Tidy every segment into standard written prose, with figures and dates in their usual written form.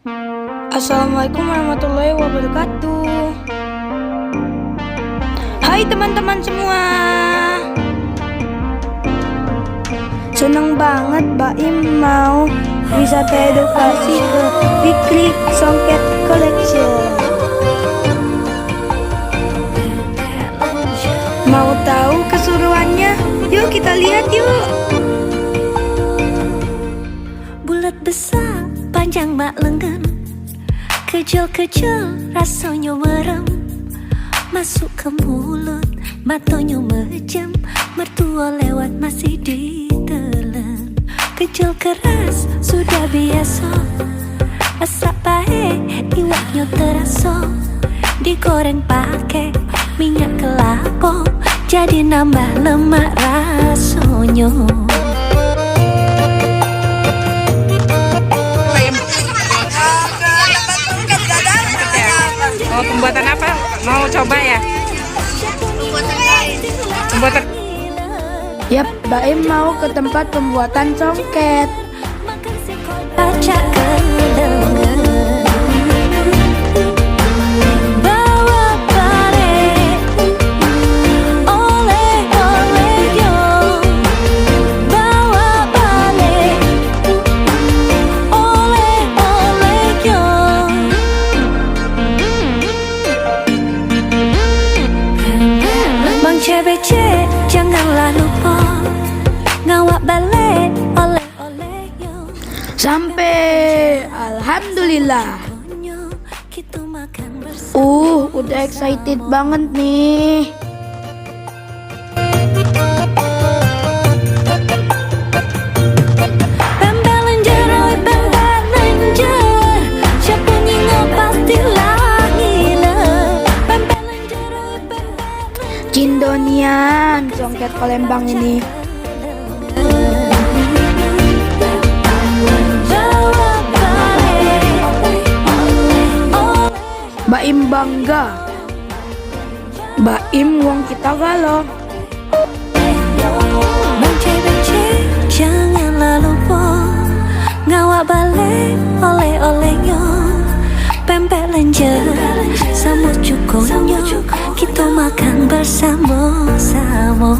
Assalamualaikum warahmatullahi wabarakatuh. Hai teman-teman semua. Seneng banget Baim mau wisata edukasi ke Weekly Songket Collection. Mau tahu keseruannya? Yuk kita lihat yuk. Bulat besar, panjang mak lengan, kecil-kecil rasanya merem, masuk ke mulut, matanya mejam, mertua lewat masih ditelan. Kecil keras sudah biasa, asap baik iwaknya terasa, digoreng pakai minyak kelapa, jadi nambah lemak rasanya. Oh, pembuatan apa? Mau coba ya? Pembuatan. Yap, Baim mau ke tempat pembuatan songket. Baca kedengar, bawa balik, oleh-oleh yo, bawa balik, oleh-oleh yo. Bang CBC janganlah lupa ngawak balik, oleh-oleh yo. Sampai, alhamdulillah. Udah excited banget nih. Cindonian, songket Palembang ini. Baim bangga. Baim wong kita galau. Benci-benci janganlah lupa ngawak balik, oleh-olehnya, pempek lenjer sama cukonya, kita makan bersama-sama.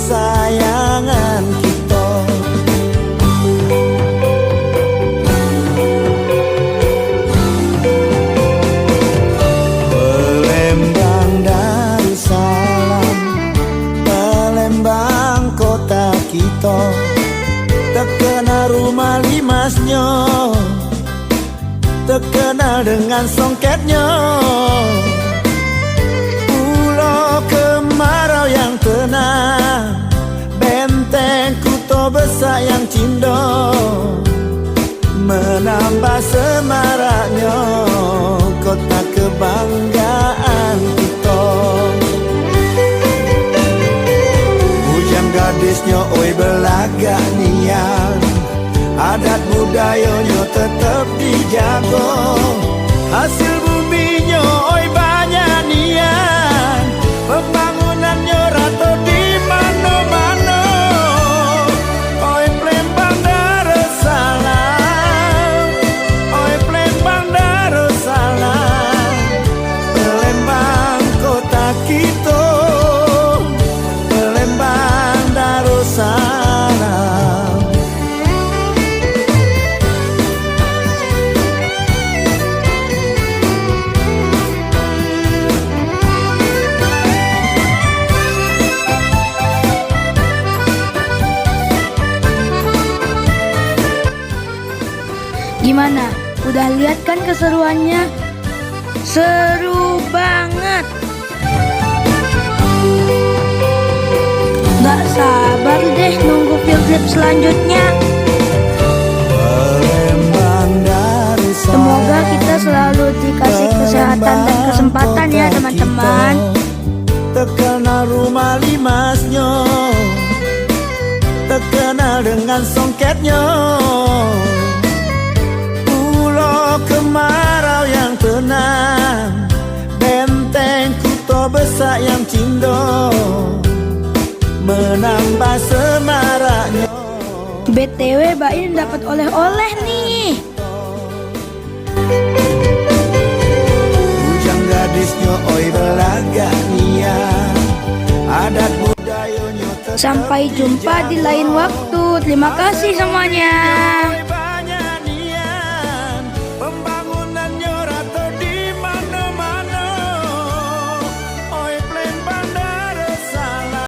kesayangan kita. Palembang Darussalam, Palembang kota kita, terkenal rumah limasnya, terkenal dengan songketnya. Pulau kemarau yang tenang, benteng kuto besar yang cindo, menambah semaraknya kota kebanggaan kita. Bujang gadisnya oi belagak nian, adat budayanya tetap dijaga. Hasil buminya oi banyak nian, pembangunannya rata di mana-mana. Oi Palembang Darussalam, oi Palembang Darussalam, Palembang kota kita, Palembang Darussalam. Gimana? Udah lihat kan keseruannya? Seru banget. Gak sabar deh nunggu field trip selanjutnya. Palembang Darussalam, Semoga kita selalu dikasih kesehatan dan kesempatan ya teman-teman. Terkenal rumah limasnya, terkenal dengan songketnya. Pulau kemarau yang tenang, benteng kuto besar yang cindo, menambah semaraknya. BTW Baim dapat oleh-oleh nih. Bujang gadisnya oi belagak nian, adat budayanya tetap Sampai jumpa di lain waktu. Terima kasih semuanya.